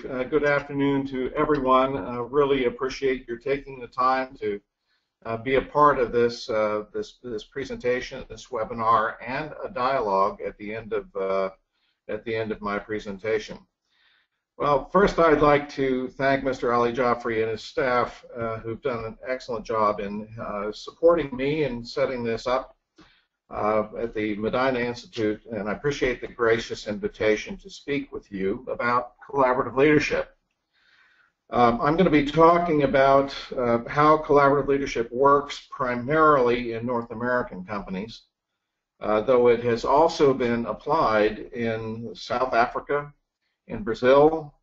Dave. Good afternoon to everyone. Really appreciate your taking the time to be a part of this presentation, this webinar, and a dialogue at the end of my presentation. Well, first I'd like to thank Mr. Ali Jaffrey and his staff who've done an excellent job in supporting me and setting this up at the Madinah Institute, and I appreciate the gracious invitation to speak with you about collaborative leadership. I'm going to be talking about how collaborative leadership works primarily in North American companies, though it has also been applied in South Africa, in Brazil,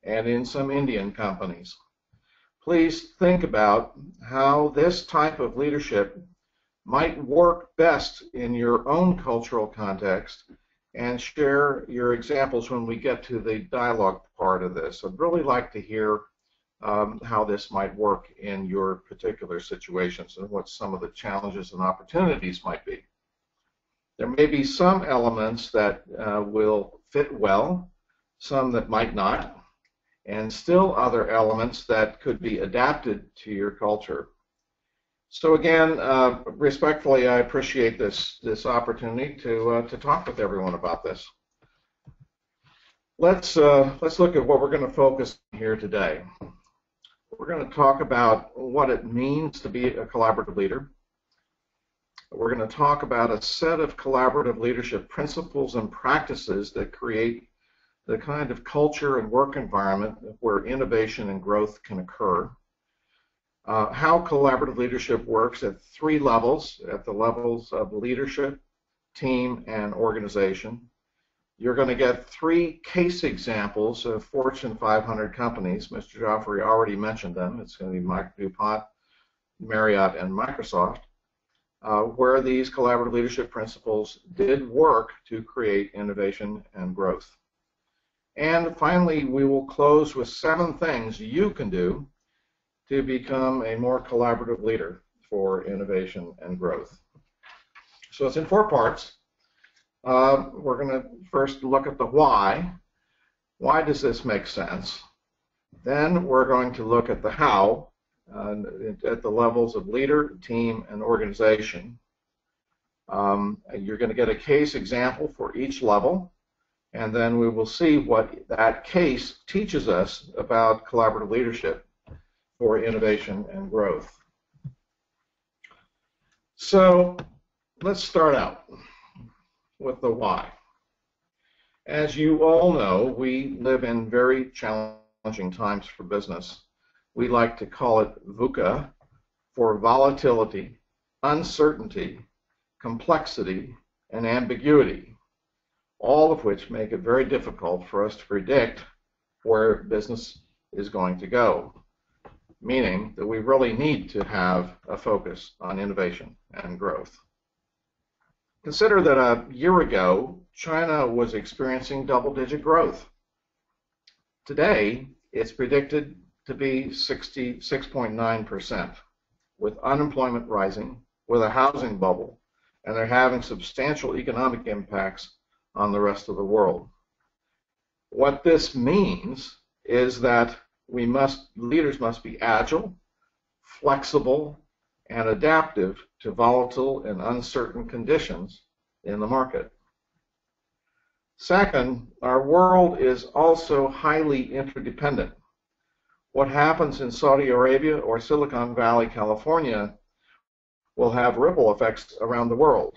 and in some Indian companies. Please think about how this type of leadership might work best in your own cultural context, and share your examples when we get to the dialogue part of this. I'd really like to hear how this might work in your particular situations and what some of the challenges and opportunities might be. There may be some elements that will fit well, some that might not, and still other elements that could be adapted to your culture. So again, respectfully, I appreciate this opportunity to talk with everyone about this. Let's look at what we're going to focus on here today. We're going to talk about what it means to be a collaborative leader. We're going to talk about a set of collaborative leadership principles and practices that create the kind of culture and work environment where innovation and growth can occur. How collaborative leadership works at three levels, at the levels of leadership, team, and organization. You're going to get three case examples of Fortune 500 companies. Mr. Jaffrey already mentioned them. It's going to be DuPont, Marriott, and Microsoft, where these collaborative leadership principles did work to create innovation and growth. And finally, we will close with 7 things you can do to become a more collaborative leader for innovation and growth. So it's in 4 parts. We're going to first look at the why. Why does this make sense? Then we're going to look at the how, at the levels of leader, team, and organization. You're going to get a case example for each level, and then we will see what that case teaches us about collaborative leadership for innovation and growth. So let's start out with the why. As you all know, we live in very challenging times for business. We like to call it VUCA, for volatility, uncertainty, complexity, and ambiguity, all of which make it very difficult for us to predict where business is going to go, meaning that we really need to have a focus on innovation and growth. Consider that a year ago, China was experiencing double-digit growth. Today, it's predicted to be 6.9%, with unemployment rising, with a housing bubble, and they're having substantial economic impacts on the rest of the world. What this means is that leaders must be agile, flexible, and adaptive to volatile and uncertain conditions in the market. Second, our world is also highly interdependent. What happens in Saudi Arabia or Silicon Valley, California, will have ripple effects around the world.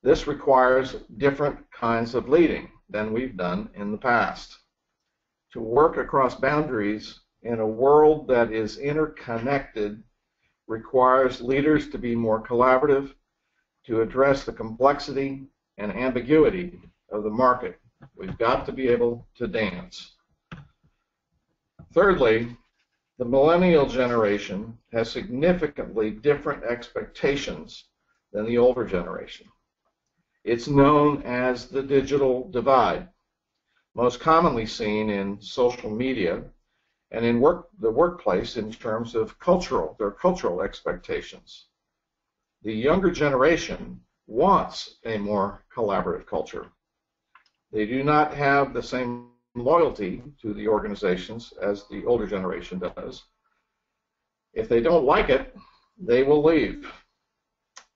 This requires different kinds of leading than we've done in the past. To work across boundaries in a world that is interconnected requires leaders to be more collaborative, to address the complexity and ambiguity of the market. We've got to be able to dance. Thirdly, the millennial generation has significantly different expectations than the older generation. It's known as the digital divide, most commonly seen in social media and in the workplace in terms of their cultural expectations. The younger generation wants a more collaborative culture. They do not have the same loyalty to the organizations as the older generation does. If they don't like it, they will leave.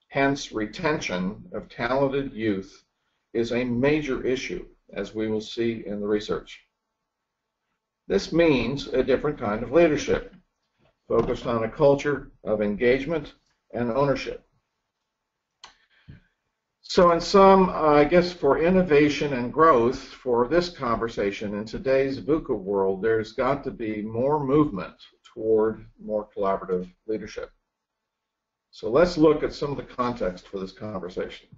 Hence, retention of talented youth is a major issue, as we will see in the research. This means a different kind of leadership, focused on a culture of engagement and ownership. So in sum, I guess for innovation and growth, for this conversation in today's VUCA world, there's got to be more movement toward more collaborative leadership. So let's look at some of the context for this conversation.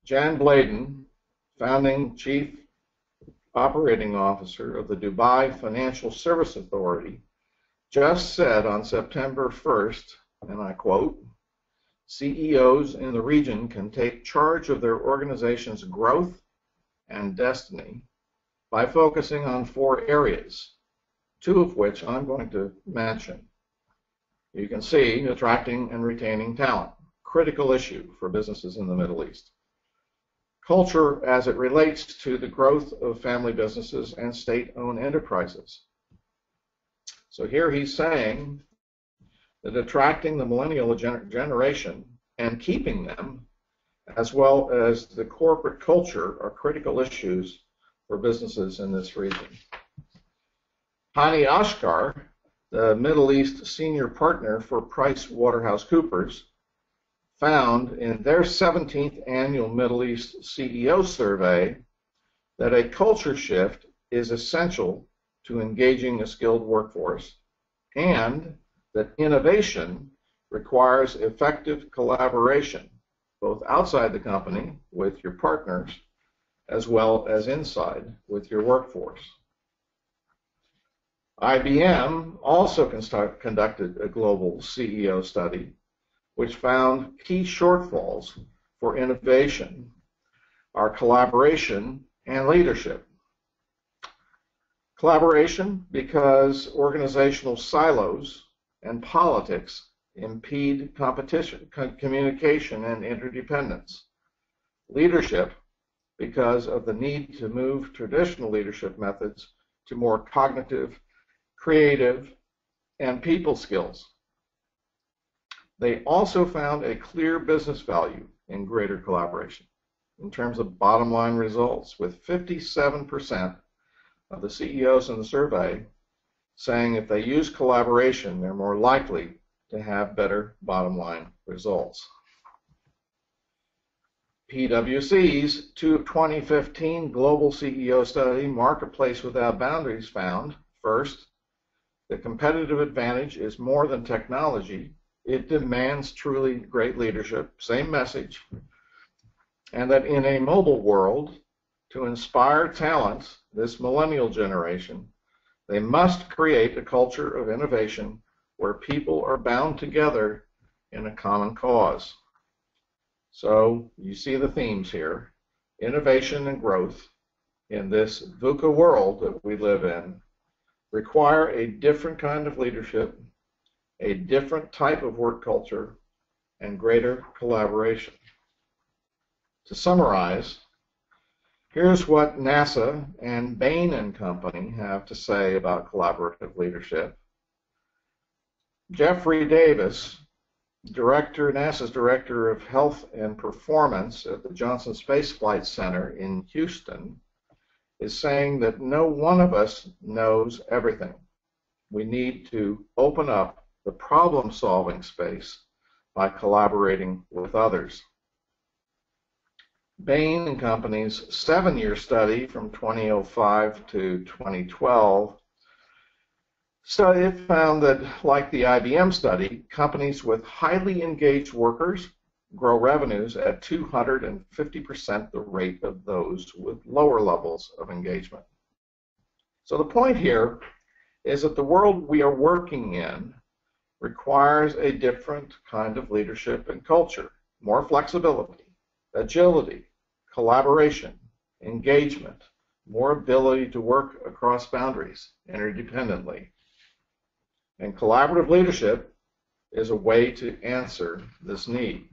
Jan Bladen, founding Chief Operating Officer of the Dubai Financial Service Authority, just said on September 1st, and I quote, "CEOs in the region can take charge of their organization's growth and destiny by focusing on 4 areas, 2 of which I'm going to mention. You can see attracting and retaining talent, critical issue for businesses in the Middle East. Culture as it relates to the growth of family businesses and state-owned enterprises." So here he's saying that attracting the millennial generation and keeping them, as well as the corporate culture, are critical issues for businesses in this region. Hani Ashkar, the Middle East senior partner for PricewaterhouseCoopers, found in their 17th annual Middle East CEO survey that a culture shift is essential to engaging a skilled workforce, and that innovation requires effective collaboration, both outside the company with your partners, as well as inside with your workforce. IBM also conducted a global CEO study which found key shortfalls for innovation are collaboration and leadership. Collaboration because organizational silos and politics impede competition, communication, and interdependence. Leadership because of the need to move traditional leadership methods to more cognitive, creative, and people skills. They also found a clear business value in greater collaboration in terms of bottom line results, with 57% of the CEOs in the survey saying if they use collaboration, they're more likely to have better bottom line results. PwC's 2015 Global CEO Study, Marketplace Without Boundaries, found, first, the competitive advantage is more than technology. It demands truly great leadership, same message, and that in a mobile world, to inspire talent, this millennial generation, they must create a culture of innovation where people are bound together in a common cause. So you see the themes here. Innovation and growth in this VUCA world that we live in require a different kind of leadership, a different type of work culture, and greater collaboration. To summarize, here's what NASA and Bain & Company have to say about collaborative leadership. Jeffrey Davis, NASA's Director of Health and Performance at the Johnson Space Flight Center in Houston, is saying that no one of us knows everything. We need to open up the problem-solving space by collaborating with others. Bain & Company's 7-year study from 2005 to 2012, so it found that, like the IBM study, companies with highly engaged workers grow revenues at 250% the rate of those with lower levels of engagement. So the point here is that the world we are working in requires a different kind of leadership and culture, more flexibility, agility, collaboration, engagement, more ability to work across boundaries interdependently. And collaborative leadership is a way to answer this need.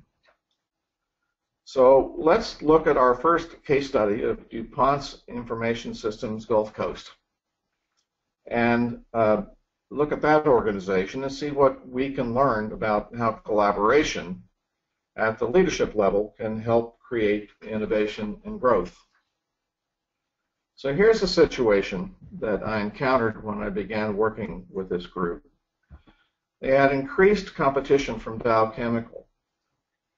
So let's look at our first case study of DuPont's Information Systems Gulf Coast and look at that organization and see what we can learn about how collaboration at the leadership level can help create innovation and growth. So here's a situation that I encountered when I began working with this group. They had increased competition from Dow Chemical.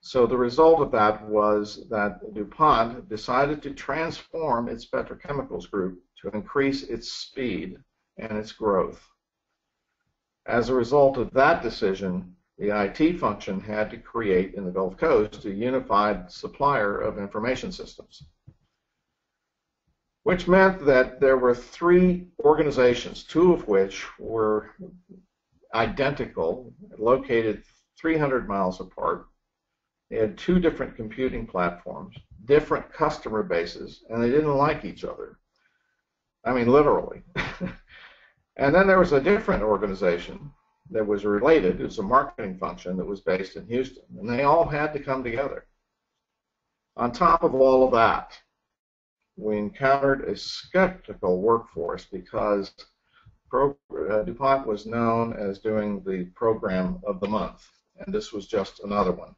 So the result of that was that DuPont decided to transform its petrochemicals group to increase its speed and its growth. As a result of that decision, the IT function had to create in the Gulf Coast a unified supplier of information systems, which meant that there were 3 organizations, 2 of which were identical, located 300 miles apart. They had 2 different computing platforms, different customer bases, and they didn't like each other. I mean, literally. And then there was a different organization that was related. It was a marketing function that was based in Houston, and they all had to come together. On top of all of that, we encountered a skeptical workforce because DuPont was known as doing the program of the month, and this was just another one.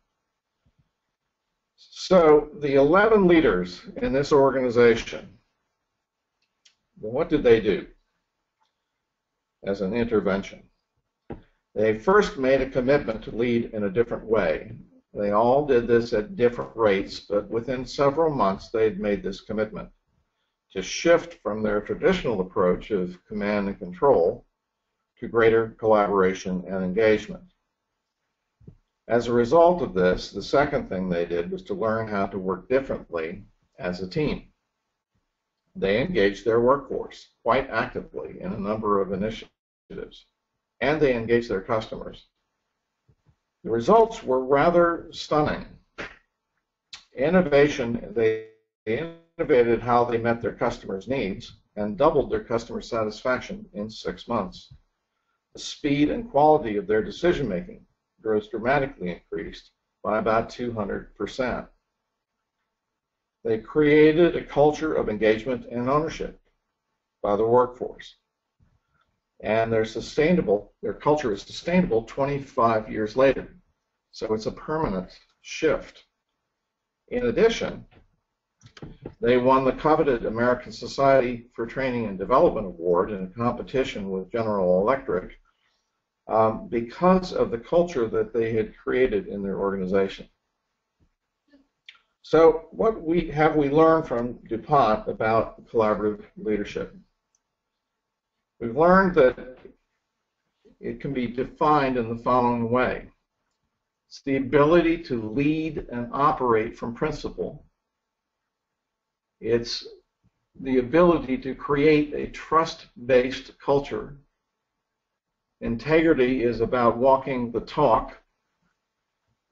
So the 11 leaders in this organization, what did they do as an intervention? They first made a commitment to lead in a different way. They all did this at different rates, but within several months they had made this commitment to shift from their traditional approach of command and control to greater collaboration and engagement. As a result of this, the second thing they did was to learn how to work differently as a team. They engaged their workforce quite actively in a number of initiatives, and they engaged their customers. The results were rather stunning. Innovation, they innovated how they met their customers' needs and doubled their customer satisfaction in 6 months. The speed and quality of their decision-making was dramatically increased by about 200%. They created a culture of engagement and ownership by the workforce. And their culture is sustainable 25 years later. So it's a permanent shift. In addition, they won the coveted American Society for Training and Development Award in a competition with General Electric because of the culture that they had created in their organization. So what have we learned from DuPont about collaborative leadership? We've learned that it can be defined in the following way. It's the ability to lead and operate from principle. It's the ability to create a trust-based culture. Integrity is about walking the talk.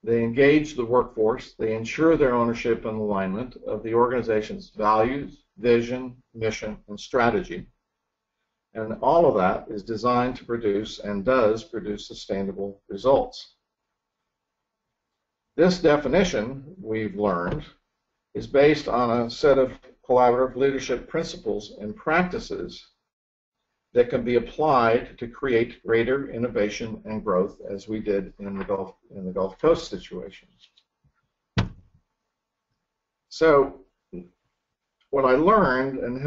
They engage the workforce. They ensure their ownership and alignment of the organization's values, vision, mission, and strategy. And all of that is designed to produce and does produce sustainable results. This definition, we've learned, is based on a set of collaborative leadership principles and practices that can be applied to create greater innovation and growth, as we did in the Gulf Coast situation. So what I learned and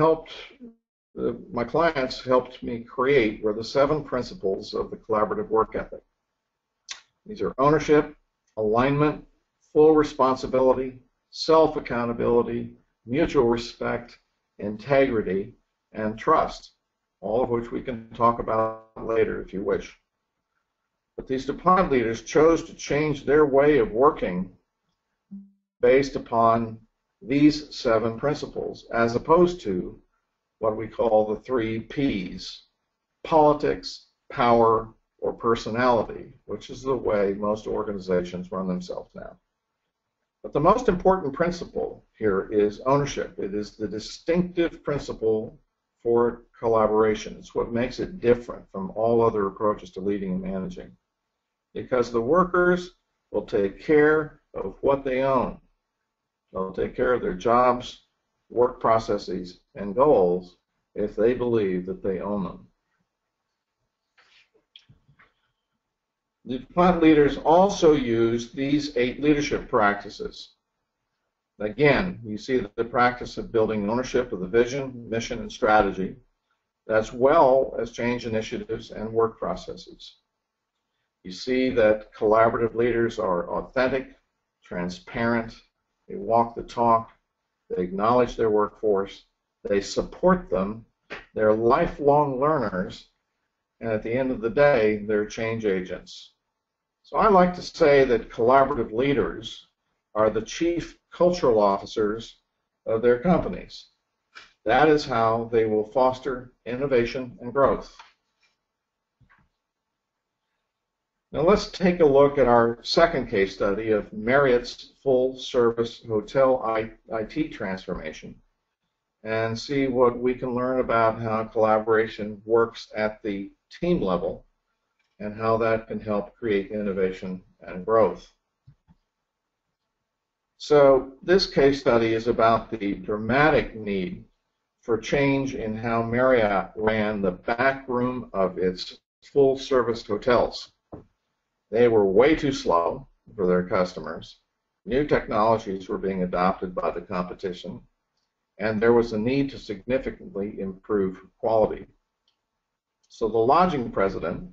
my clients helped me create were the 7 principles of the collaborative work ethic. These are ownership, alignment, full responsibility, self-accountability, mutual respect, integrity, and trust, all of which we can talk about later if you wish. But these DuPont leaders chose to change their way of working based upon these 7 principles, as opposed to what we call the 3 P's: politics, power, or personality, which is the way most organizations run themselves now. But the most important principle here is ownership. It is the distinctive principle for collaboration. It's what makes it different from all other approaches to leading and managing, because the workers will take care of what they own. They'll take care of their jobs, work processes, and goals if they believe that they own them. The DuPont leaders also use these 8 leadership practices. Again, you see the practice of building ownership of the vision, mission, and strategy, as well as change initiatives and work processes. You see that collaborative leaders are authentic, transparent, they walk the talk, they acknowledge their workforce, they support them, they're lifelong learners, and at the end of the day, they're change agents. So I like to say that collaborative leaders are the chief cultural officers of their companies. That is how they will foster innovation and growth. Now let's take a look at our second case study of Marriott's full-service hotel IT transformation and see what we can learn about how collaboration works at the team level and how that can help create innovation and growth. So this case study is about the dramatic need for change in how Marriott ran the back room of its full-service hotels. They were way too slow for their customers. New technologies were being adopted by the competition, and there was a need to significantly improve quality. So the lodging president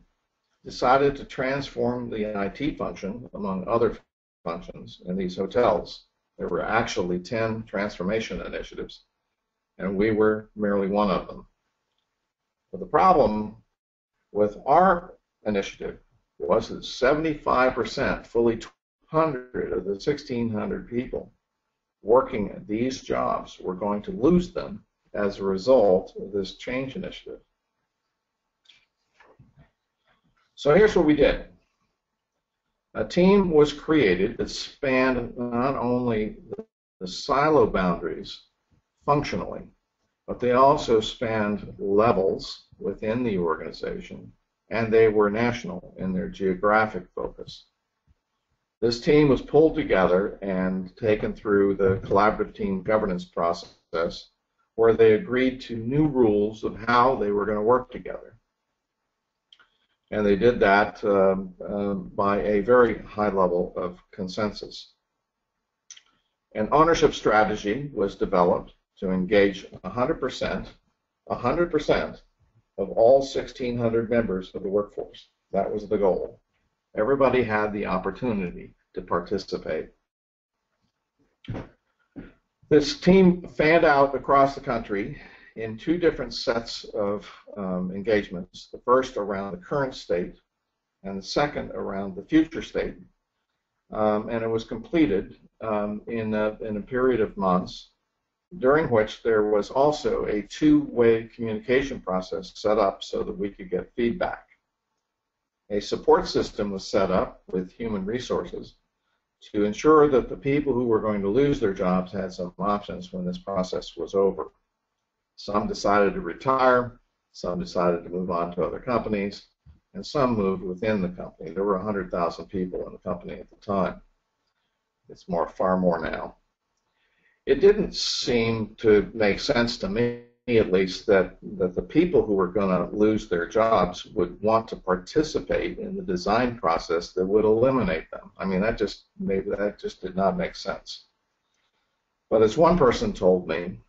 decided to transform the IT function, among other functions, in these hotels. There were actually 10 transformation initiatives, and we were merely one of them. But the problem with our initiative was that 75%, fully 200 of the 1,600 people working at these jobs were going to lose them as a result of this change initiative. So here's what we did. A team was created that spanned not only the silo boundaries functionally, but they also spanned levels within the organization, and they were national in their geographic focus. This team was pulled together and taken through the collaborative team governance process, where they agreed to new rules of how they were going to work together. And they did that by a very high level of consensus. An ownership strategy was developed to engage 100% of all 1,600 members of the workforce. That was the goal. Everybody had the opportunity to participate. This team fanned out across the country in 2 different sets of engagements. The first around the current state, and the second around the future state. And it was completed in a period of months, during which there was also a 2-way communication process set up so that we could get feedback. A support system was set up with human resources to ensure that the people who were going to lose their jobs had some options when this process was over. Some decided to retire, some decided to move on to other companies, and some moved within the company. There were 100,000 people in the company at the time. It's far more now. It didn't seem to make sense to me, at least, that the people who were going to lose their jobs would want to participate in the design process that would eliminate them. I mean, that just did not make sense. But as one person told me,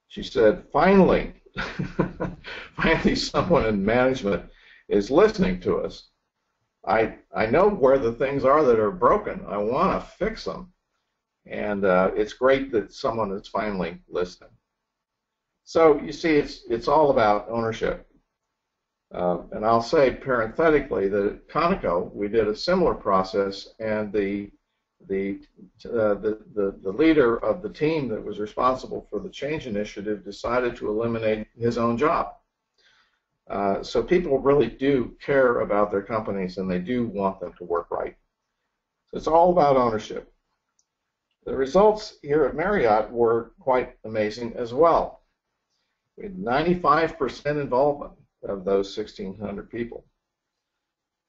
she said, finally, finally someone in management is listening to us. I know where the things are that are broken. I want to fix them. And it's great that someone is finally listening. So you see, it's all about ownership. And I'll say parenthetically that at Conoco we did a similar process, and the leader of the team that was responsible for the change initiative decided to eliminate his own job. So people really do care about their companies, and they do want them to work right. So it's all about ownership. The results here at Marriott were quite amazing as well. We had 95% involvement of those 1,600 people.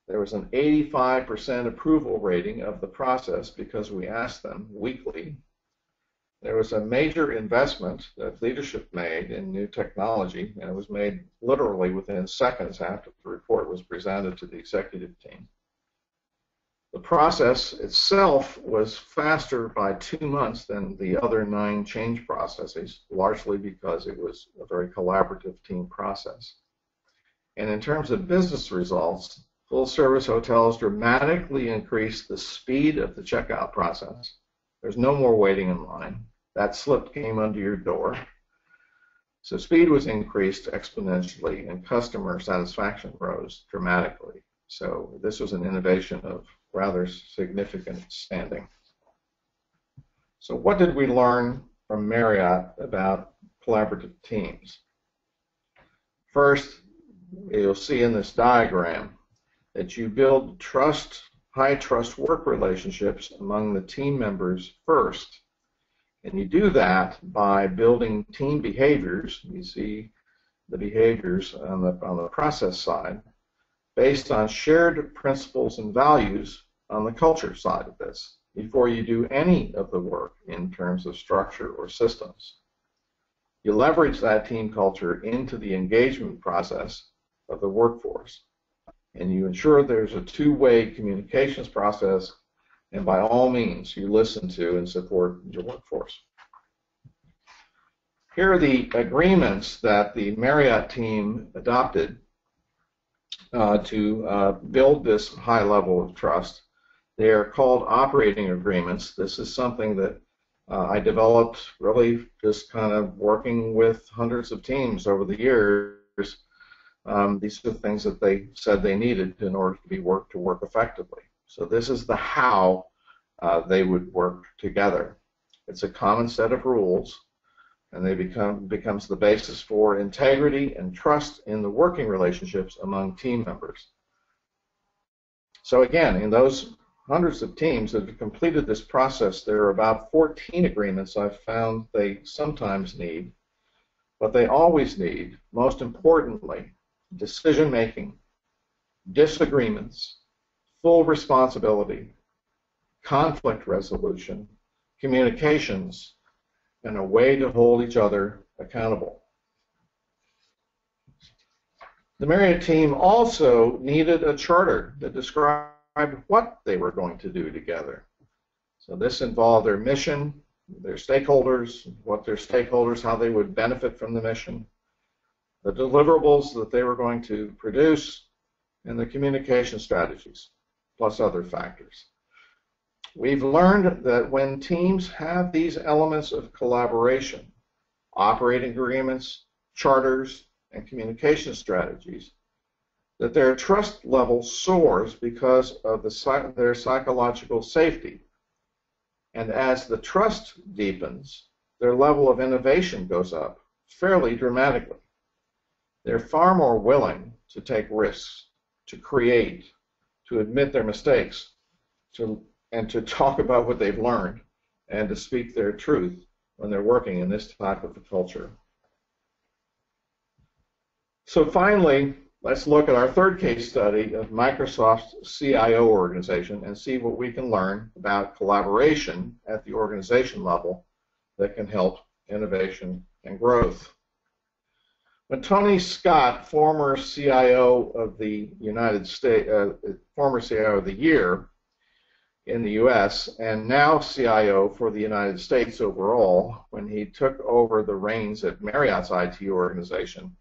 There was an 85% approval rating of the process because we asked them weekly. There was a major investment that leadership made in new technology, and it was made literally within seconds after the report was presented to the executive team. The process itself was faster by 2 months than the other 9 change processes, largely because it was a very collaborative team process. And in terms of business results, full-service hotels dramatically increased the speed of the checkout process. There's no more waiting in line. That slip came under your door. So speed was increased exponentially, and customer satisfaction rose dramatically. So this was an innovation of rather significant standing. So what did we learn from Marriott about collaborative teams? First, you'll see in this diagram that you build trust, high trust work relationships among the team members first. And you do that by building team behaviors. You see the behaviors on the process side based on shared principles and values on the culture side of this before you do any of the work in terms of structure or systems. You leverage that team culture into the engagement process of the workforce, and you ensure there's a two-way communications process, and by all means you listen to and support your workforce. Here are the agreements that the Marriott team adopted to build this high level of trust. They are called operating agreements. This is something that I developed really just kind of working with hundreds of teams over the years. These are the things that they said they needed in order to work effectively. So this is the how they would work together. It's a common set of rules, and they becomes the basis for integrity and trust in the working relationships among team members. So again, in those hundreds of teams that have completed this process, there are about 14 agreements I've found they sometimes need, but they always need, most importantly, decision-making, disagreements, full responsibility, conflict resolution, communications, and a way to hold each other accountable. The Marriott team also needed a charter that described what they were going to do together. So this involved their mission, their stakeholders, how they would benefit from the mission, the deliverables that they were going to produce, and the communication strategies, plus other factors. We've learned that when teams have these elements of collaboration, operating agreements, charters, and communication strategies, that their trust level soars because of their psychological safety. And as the trust deepens, their level of innovation goes up fairly dramatically. They're far more willing to take risks, to create, to admit their mistakes, and to talk about what they've learned, and to speak their truth when they're working in this type of a culture. So finally, let's look at our third case study of Microsoft's CIO organization and see what we can learn about collaboration at the organization level that can help innovation and growth. When Tony Scott, former CIO of the United States, former CIO of the Year in the U.S., and now CIO for the United States overall, when he took over the reins at Marriott's IT organization,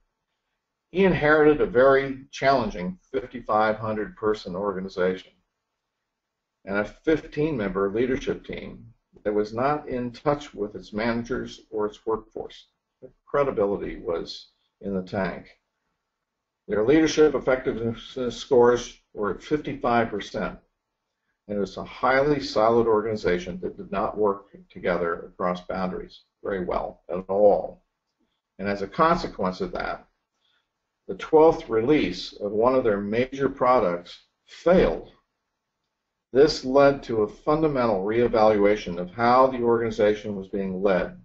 he inherited a very challenging 5,500-person organization and a 15-member leadership team that was not in touch with its managers or its workforce. The credibility was in the tank. Their leadership effectiveness scores were at 55%, and it was a highly siloed organization that did not work together across boundaries very well at all. And as a consequence of that, the 12th release of one of their major products failed. This led to a fundamental reevaluation of how the organization was being led,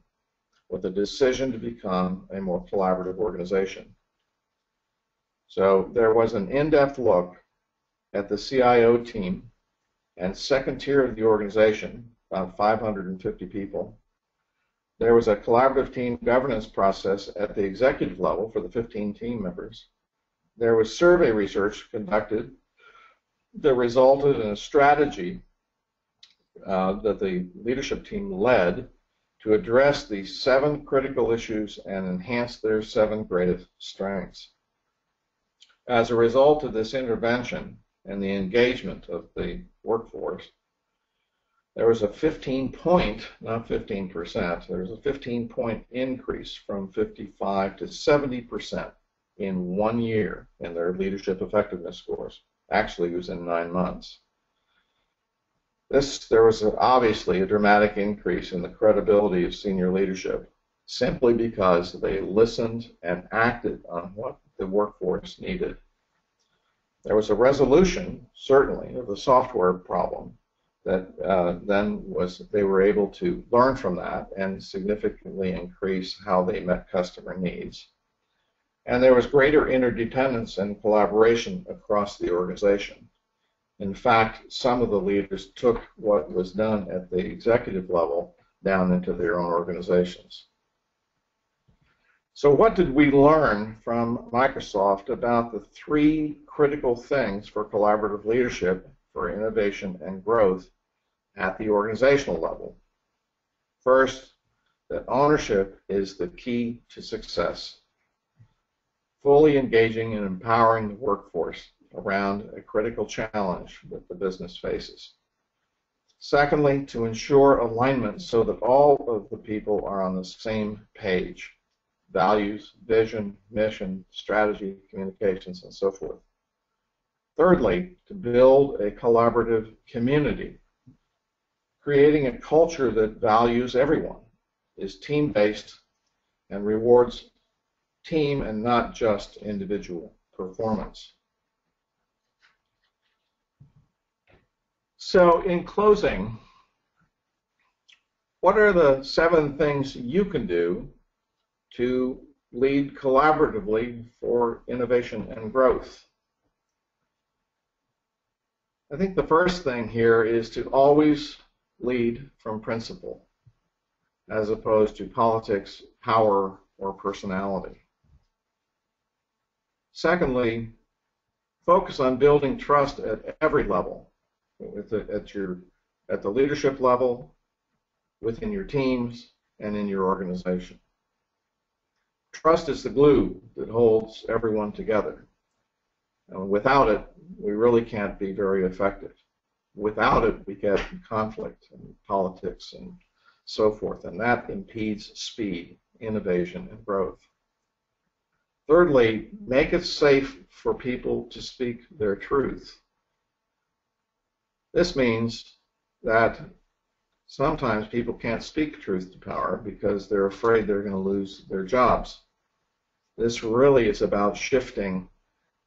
with a decision to become a more collaborative organization. So there was an in-depth look at the CIO team and second tier of the organization, about 550 people. There was a collaborative team governance process at the executive level for the 15 team members. There was survey research conducted that resulted in a strategy that the leadership team led to address the 7 critical issues and enhance their 7 greatest strengths. As a result of this intervention and the engagement of the workforce, there was a 15-point, not 15%, there was a 15-point increase from 55 to 70% in 1 year in their leadership effectiveness scores. Actually, it was in 9 months. There was obviously a dramatic increase in the credibility of senior leadership simply because they listened and acted on what the workforce needed. There was a resolution, certainly, of the software problem that they were able to learn from that and significantly increase how they met customer needs. And there was greater interdependence and collaboration across the organization. In fact, some of the leaders took what was done at the executive level down into their own organizations. So what did we learn from Microsoft about the 3 critical things for collaborative leadership, for innovation and growth at the organizational level? First, that ownership is the key to success. Fully engaging and empowering the workforce around a critical challenge that the business faces. Secondly, to ensure alignment so that all of the people are on the same page. Values, vision, mission, strategy, communications, and so forth. Thirdly, to build a collaborative community. Creating a culture that values everyone, is team-based, and rewards team and not just individual performance. So in closing, what are the 7 things you can do to lead collaboratively for innovation and growth? I think the first thing here is to always lead from principle as opposed to politics, power, or personality. Secondly, focus on building trust at every level, at the leadership level, within your teams, and in your organization. Trust is the glue that holds everyone together. And without it, we really can't be very effective. Without it, we get conflict and politics and so forth, and that impedes speed, innovation, and growth. Thirdly, make it safe for people to speak their truth. This means that sometimes people can't speak truth to power because they're afraid they're going to lose their jobs. This really is about shifting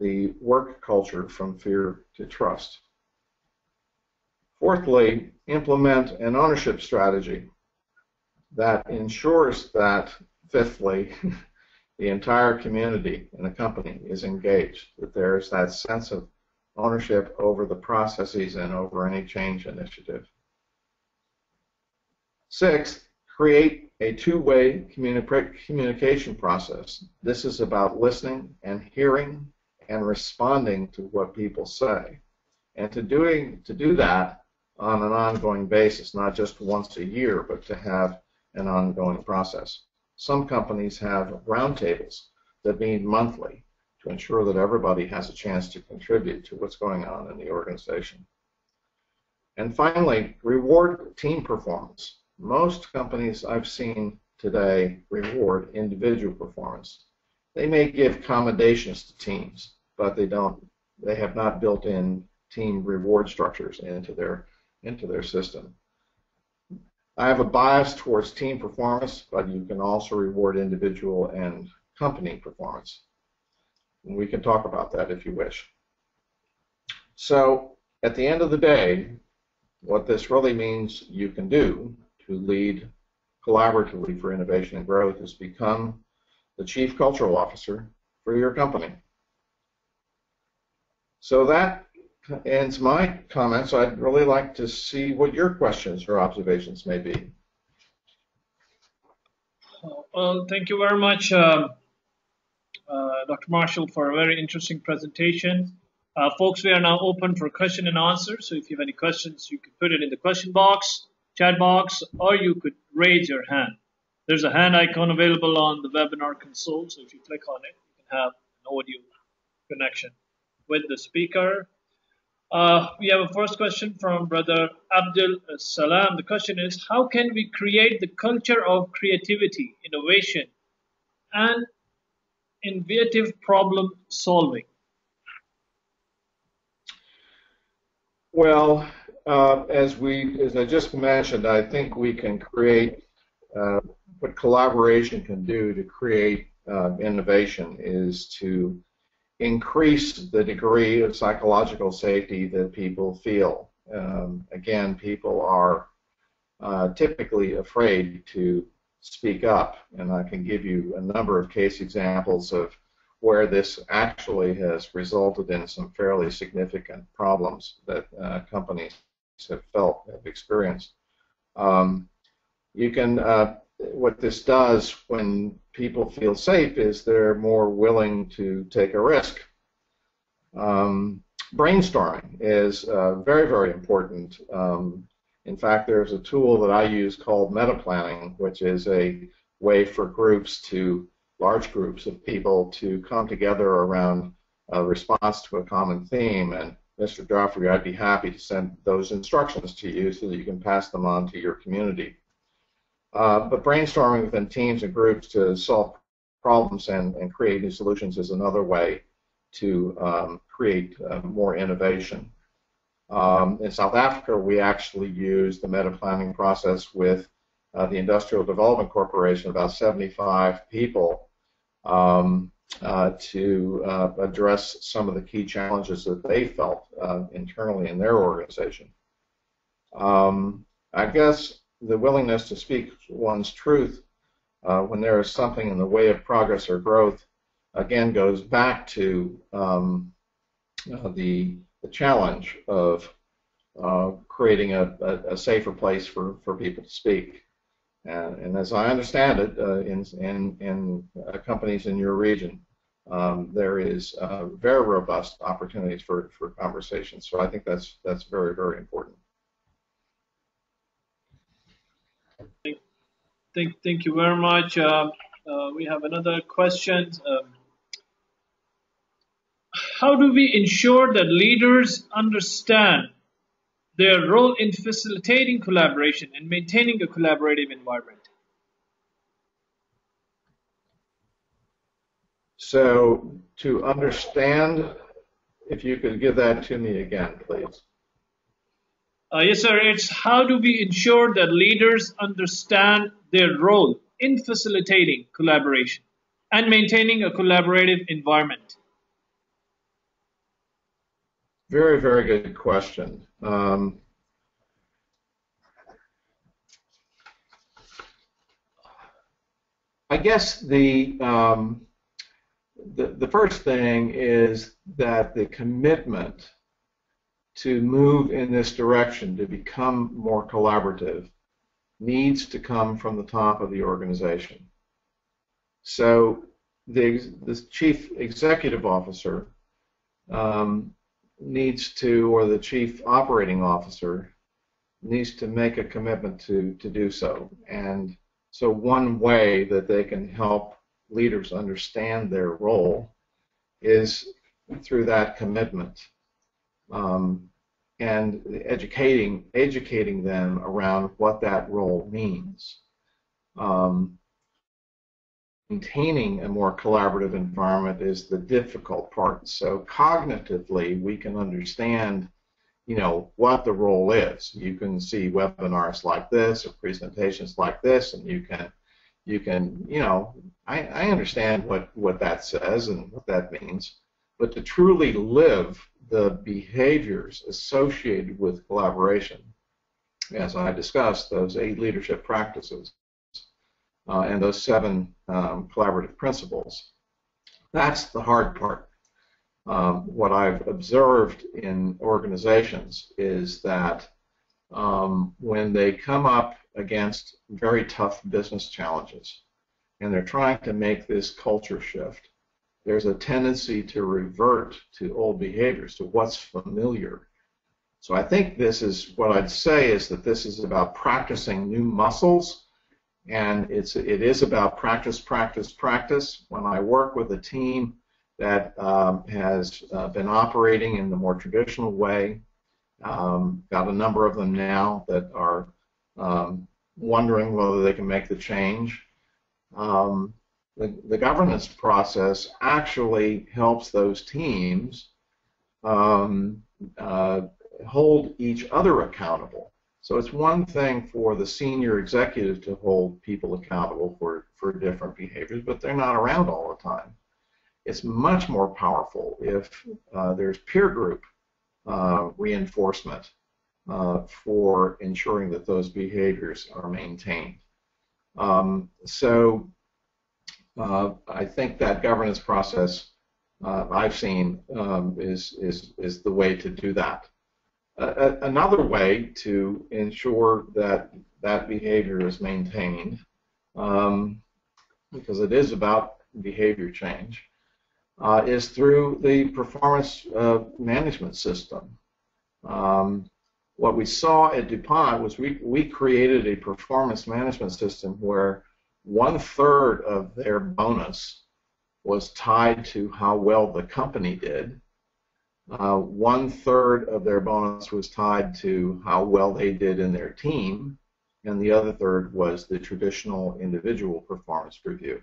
the work culture from fear to trust. Fourthly, implement an ownership strategy that ensures that, fifthly, the entire community in the company is engaged, that there's that sense of ownership over the processes and over any change initiative. Sixth, create a two-way communication process. This is about listening and hearing and responding to what people say. And to do that on an ongoing basis, not just once a year, but to have an ongoing process. Some companies have roundtables that meet monthly to ensure that everybody has a chance to contribute to what's going on in the organization. And finally, reward team performance. Most companies I've seen today reward individual performance. They may give commendations to teams, but they have not built in team reward structures into their system. I have a bias towards team performance, but you can also reward individual and company performance. And we can talk about that if you wish. So at the end of the day, what this really means you can do to lead collaboratively for innovation and growth is become the Chief Cultural Officer for your company. So that ends my comments. I'd really like to see what your questions or observations may be. Well, thank you very much, Dr. Marshall, for a very interesting presentation. Folks, we are now open for question and answer. So if you have any questions, you can put it in the question box, chat box, or you could raise your hand. There's a hand icon available on the webinar console. So if you click on it, you can have an audio connection with the speaker. We have a first question from Brother Abdul Salam. The question is, how can we create the culture of creativity, innovation, and innovative problem solving? Well, as I just mentioned, I think we can create what collaboration can do to create innovation is to increase the degree of psychological safety that people feel. Again, people are typically afraid to speak up, and I can give you a number of case examples of where this actually has resulted in some fairly significant problems that companies have experienced. What this does when people feel safe is they're more willing to take a risk. Brainstorming is very, very important. In fact, there's a tool that I use called meta planning, which is a way for large groups of people to come together around a response to a common theme. And Mr. Joffrey, I'd be happy to send those instructions to you so that you can pass them on to your community. But brainstorming within teams and groups to solve problems and create new solutions is another way to create more innovation. In South Africa, we actually use the meta planning process with the Industrial Development Corporation, about 75 people, to address some of the key challenges that they felt internally in their organization. I guess the willingness to speak one's truth when there is something in the way of progress or growth, again, goes back to the challenge of creating a safer place for people to speak. And as I understand it, in companies in your region, there is very robust opportunities for conversations. So I think that's very, very important. Thank you very much. We have another question. How do we ensure that leaders understand their role in facilitating collaboration and maintaining a collaborative environment? So to understand, if you could give that to me again, please. Yes, sir. It's how do we ensure that leaders understand their role in facilitating collaboration and maintaining a collaborative environment? Very, very good question. I guess the first thing is that the commitment to move in this direction, to become more collaborative, needs to come from the top of the organization. So the chief executive officer needs to, or the chief operating officer needs to make a commitment to do so. And so one way that they can help leaders understand their role is through that commitment. And educating them around what that role means. Maintaining a more collaborative environment is the difficult part. So cognitively, we can understand, what the role is. You can see webinars like this or presentations like this, and you can, I understand what that says and what that means. But to truly live the behaviors associated with collaboration, as I discussed, those 8 leadership practices and those 7 collaborative principles, that's the hard part. what I've observed in organizations is that when they come up against very tough business challenges and they're trying to make this culture shift, there's a tendency to revert to old behaviors, to what's familiar. So I think this is what I'd say is that this is about practicing new muscles, and it is about practice, practice, practice. When I work with a team that has been operating in the more traditional way, got a number of them now that are wondering whether they can make the change. The governance process actually helps those teams hold each other accountable. So it's one thing for the senior executive to hold people accountable for different behaviors, but they're not around all the time. It's much more powerful if there's peer group reinforcement for ensuring that those behaviors are maintained. I think that governance process I've seen is the way to do that. Another way to ensure that that behavior is maintained, because it is about behavior change, is through the performance management system. What we saw at DuPont was we created a performance management system where 1/3 of their bonus was tied to how well the company did. 1/3 of their bonus was tied to how well they did in their team, and the other third was the traditional individual performance review.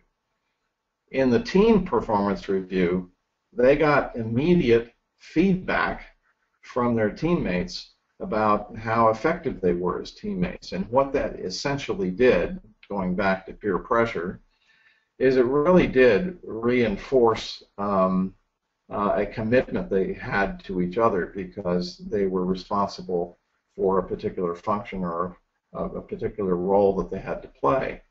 In the team performance review, they got immediate feedback from their teammates about how effective they were as teammates, and what that essentially did, going back to peer pressure, is it really did reinforce a commitment they had to each other because they were responsible for a particular function or a particular role that they had to play.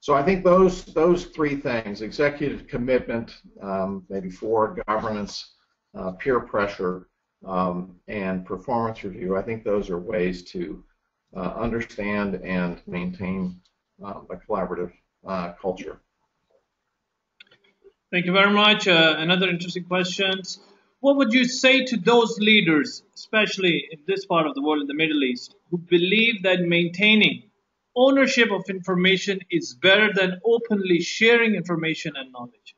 So I think those three things: executive commitment, maybe 4, governance, peer pressure, and performance review. I think those are ways to understand and maintain a collaborative culture. Thank you very much. Another interesting question. What would you say to those leaders, especially in this part of the world, in the Middle East, who believe that maintaining ownership of information is better than openly sharing information and knowledge?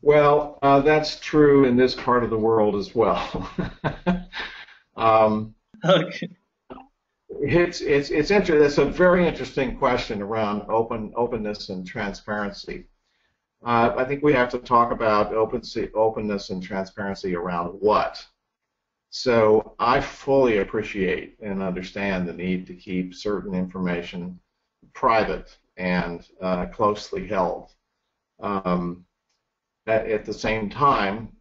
Well, that's true in this part of the world as well. Okay. It's interesting. It's a very interesting question around openness and transparency. I think we have to talk about openness and transparency around what. So I fully appreciate and understand the need to keep certain information private and closely held. At the same time,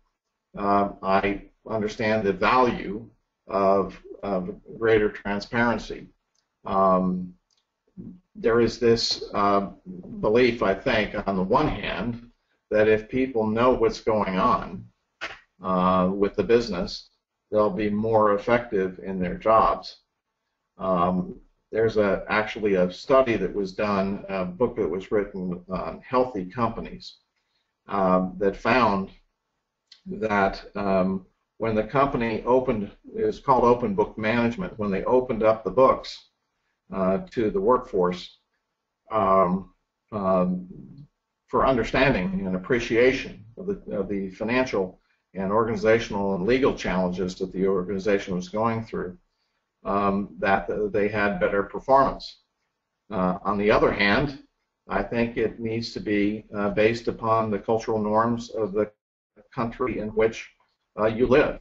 I understand the value of greater transparency. There is this belief, I think, on the one hand, that if people know what's going on with the business, they'll be more effective in their jobs. There's actually a study that was done, a book that was written on healthy companies, that found that when the company opened, it was called open book management, when they opened up the books to the workforce for understanding and appreciation of the financial and organizational and legal challenges that the organization was going through, that they had better performance. On the other hand, I think it needs to be based upon the cultural norms of the country in which you live.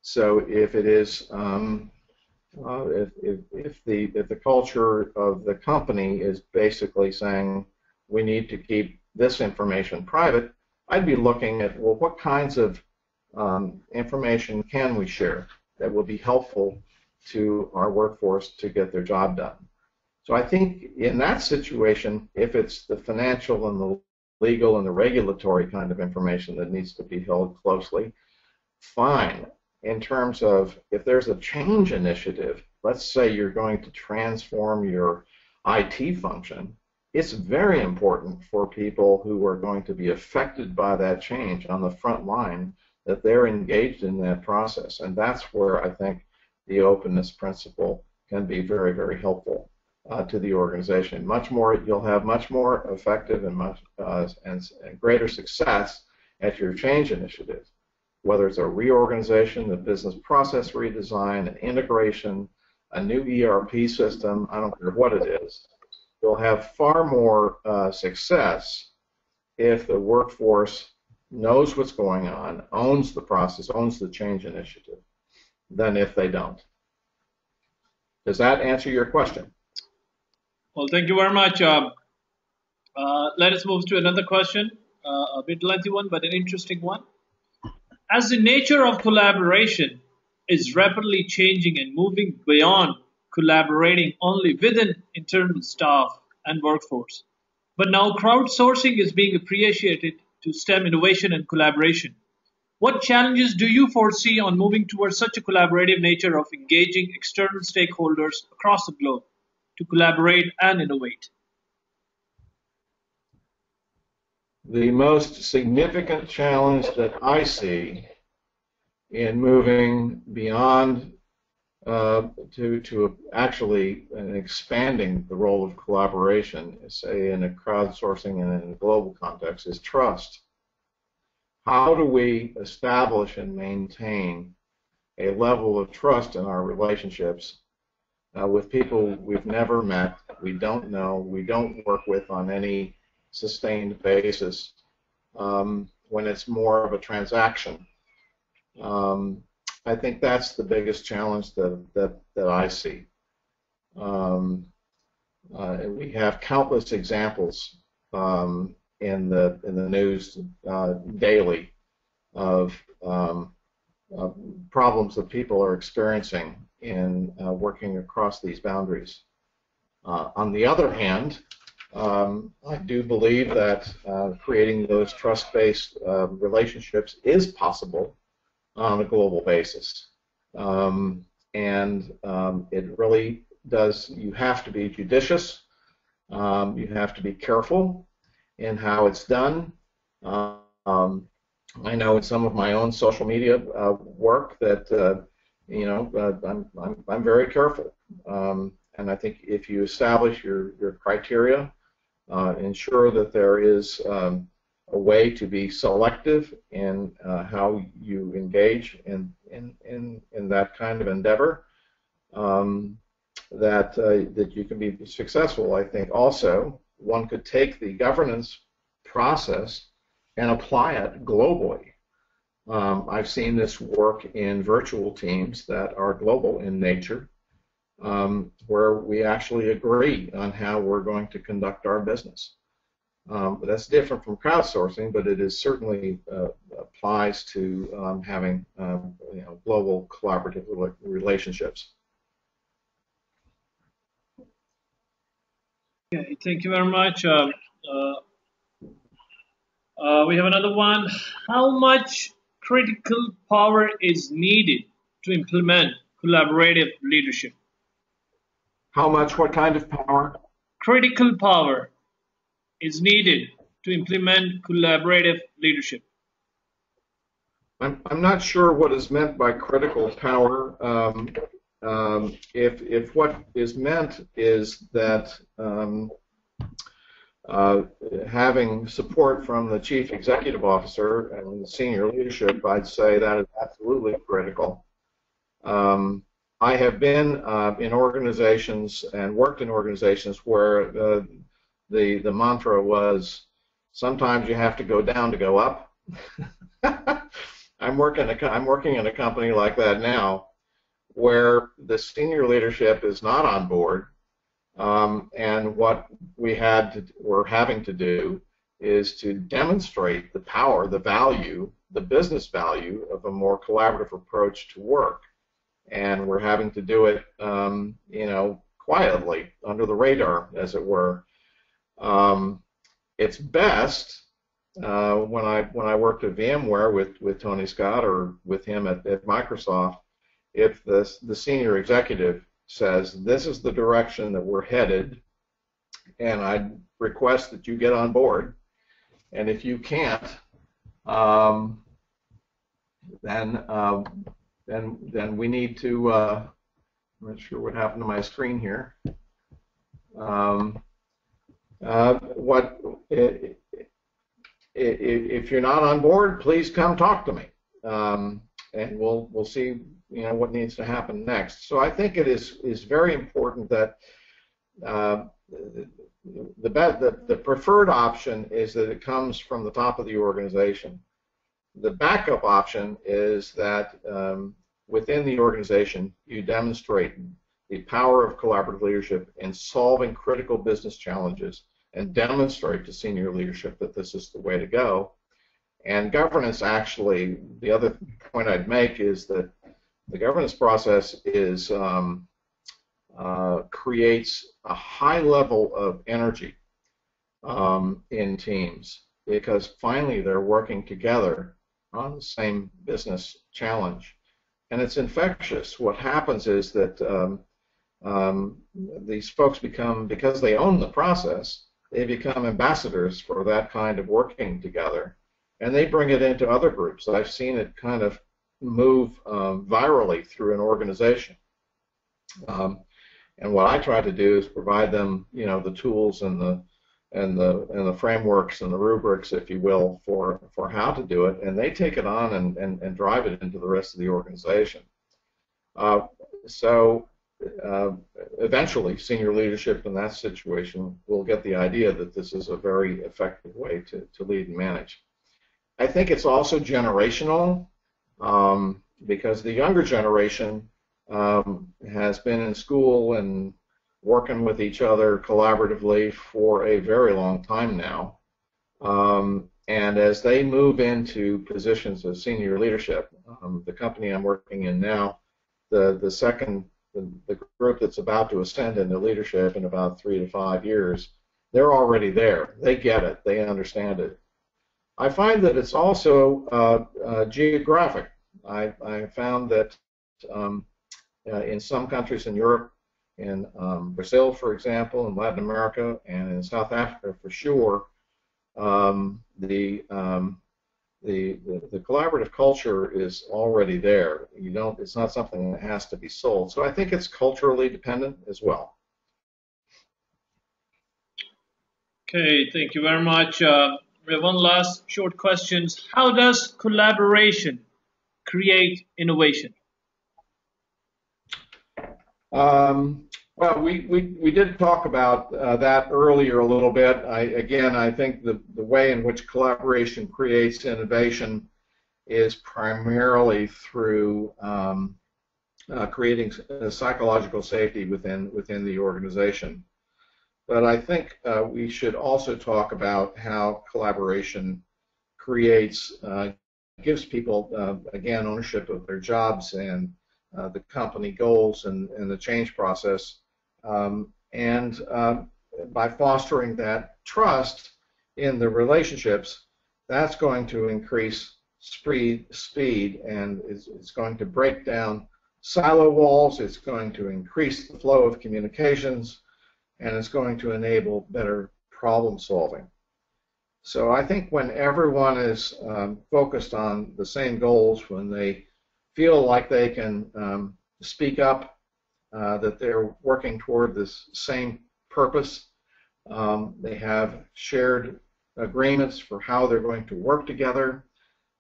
So if it is, if the culture of the company is basically saying we need to keep this information private, I'd be looking at, well, what kinds of information can we share that will be helpful to our workforce to get their job done? So I think in that situation, if it's the financial and the legal and the regulatory kind of information that needs to be held closely, fine. In terms of if there's a change initiative, let's say you're going to transform your IT function, it's very important for people who are going to be affected by that change on the front line that they're engaged in that process. And that's where I think the openness principle can be very, very helpful to the organization. You'll have much more effective and greater success at your change initiative, whether it's a reorganization, a business process redesign, an integration, a new ERP system, I don't care what it is. You'll have far more success if the workforce knows what's going on, owns the process, owns the change initiative, than if they don't. Does that answer your question? Well, thank you very much. Let us move to another question, a bit lengthy one, but an interesting one. As the nature of collaboration is rapidly changing and moving beyond collaborating only within internal staff and workforce, but now crowdsourcing is being appreciated to stem innovation and collaboration. What challenges do you foresee on moving towards such a collaborative nature of engaging external stakeholders across the globe to collaborate and innovate? The most significant challenge that I see in moving beyond to actually expanding the role of collaboration, say in a crowdsourcing and in a global context, is trust. How do we establish and maintain a level of trust in our relationships with people we've never met, we don't know, we don't work with on any sustained basis when it's more of a transaction? I think that's the biggest challenge that I see. We have countless examples in the news daily of problems that people are experiencing in working across these boundaries. On the other hand, I do believe that creating those trust-based relationships is possible on a global basis. It really does, you have to be judicious, you have to be careful in how it's done. I know in some of my own social media work that I'm very careful, and I think if you establish your criteria, ensure that there is a way to be selective in how you engage in that kind of endeavor, that you can be successful. I think also one could take the governance process and apply it globally. I've seen this work in virtual teams that are global in nature, where we actually agree on how we're going to conduct our business. That's different from crowdsourcing, but it is certainly applies to having global collaborative relationships. Okay, thank you very much. We have another one. How much critical power is needed to implement collaborative leadership? How much? What kind of power? Critical power is needed to implement collaborative leadership. I'm not sure what is meant by critical power. If what is meant is that having support from the chief executive officer and the senior leadership, I'd say that is absolutely critical. I have been in organizations and worked in organizations where the mantra was, sometimes you have to go down to go up. I'm working in a company like that now, where the senior leadership is not on board, and what we're having to do is to demonstrate the power, the value, the business value of a more collaborative approach to work, and we're having to do it, quietly under the radar, as it were. It's best when I worked at VMware with Tony Scott or with him at Microsoft, if the senior executive says this is the direction that we're headed, and I request that you get on board, and if you can't, then we need to. I'm not sure what happened to my screen here. If you're not on board, please come talk to me, and we'll see what needs to happen next. So I think it is very important that the preferred option is that it comes from the top of the organization. The backup option is that within the organization you demonstrate the power of collaborative leadership in solving critical business challenges and demonstrate to senior leadership that this is the way to go. And governance, actually, the other point I'd make is that the governance process creates a high level of energy in teams, because finally they're working together on the same business challenge. And it's infectious. What happens is that these folks become, because they own the process, they become ambassadors for that kind of working together, and they bring it into other groups. I've seen it kind of move virally through an organization. And what I try to do is provide them, the tools and the frameworks and the rubrics, if you will, for how to do it, and they take it on and drive it into the rest of the organization. Eventually, senior leadership in that situation will get the idea that this is a very effective way to lead and manage. I think it's also generational, because the younger generation has been in school and working with each other collaboratively for a very long time now. And as they move into positions of senior leadership, the company I'm working in now, the group that's about to ascend into leadership in about 3 to 5 years, they're already there. They get it. They understand it. I find that it's also geographic. I found that in some countries in Europe, in Brazil, for example, in Latin America, and in South Africa, for sure, the collaborative culture is already there. It's not something that has to be sold. So I think it's culturally dependent as well. Okay, thank you very much. We have one last short question. How does collaboration create innovation? Well, we did talk about that earlier a little bit. I think the way in which collaboration creates innovation is primarily through creating psychological safety within the organization. But I think we should also talk about how collaboration gives people, again, ownership of their jobs and the company goals and the change process, and by fostering that trust in the relationships, that's going to increase speed, and it's going to break down silo walls, it's going to increase the flow of communications, and it's going to enable better problem solving. So I think when everyone is focused on the same goals, when they feel like they can speak up, that they're working toward this same purpose, they have shared agreements for how they're going to work together,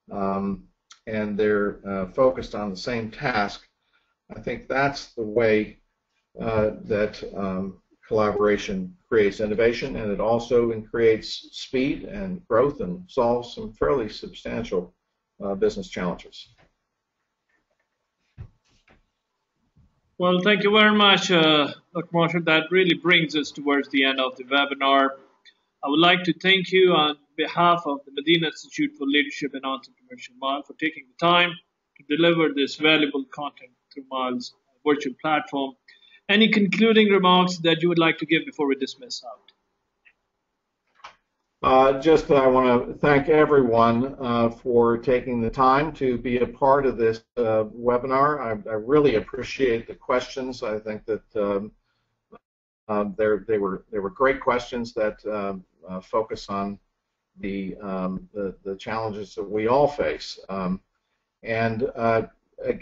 and they're focused on the same task, I think that's the way that collaboration creates innovation, and it also creates speed and growth and solves some fairly substantial business challenges. Well, thank you very much, Dr. Marshall. That really brings us towards the end of the webinar. I would like to thank you on behalf of the Madinah Institute for Leadership and Entrepreneurship, Mal, for taking the time to deliver this valuable content through Mal's virtual platform. Any concluding remarks that you would like to give before we dismiss out? Just I want to thank everyone for taking the time to be a part of this webinar. I really appreciate the questions. I think that they were great questions that focus on the challenges that we all face.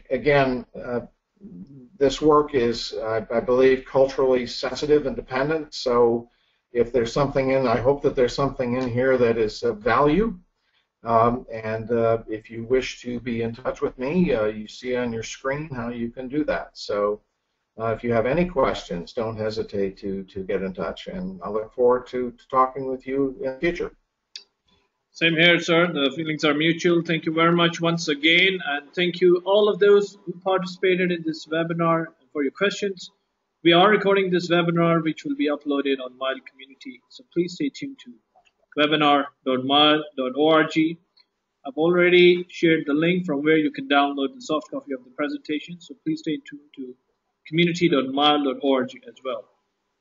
Again, this work is, I believe, culturally sensitive and dependent. So if there's something in, I hope that there's something in here that is of value. If you wish to be in touch with me, you see on your screen how you can do that. So if you have any questions, don't hesitate to get in touch. And I look forward to talking with you in the future. Same here, sir. The feelings are mutual. Thank you very much once again. And thank you all of those who participated in this webinar for your questions. We are recording this webinar, which will be uploaded on Mile Community. So please stay tuned to webinar.mile.org. I've already shared the link from where you can download the soft copy of the presentation. So please stay tuned to community.mile.org as well.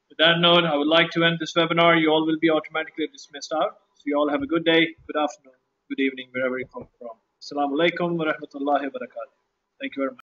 With that note, I would like to end this webinar. You all will be automatically dismissed out. So you all have a good day, good afternoon, good evening, wherever you come from. Assalamu alaikum wa rahmatullahi wa barakatuh. Thank you very much.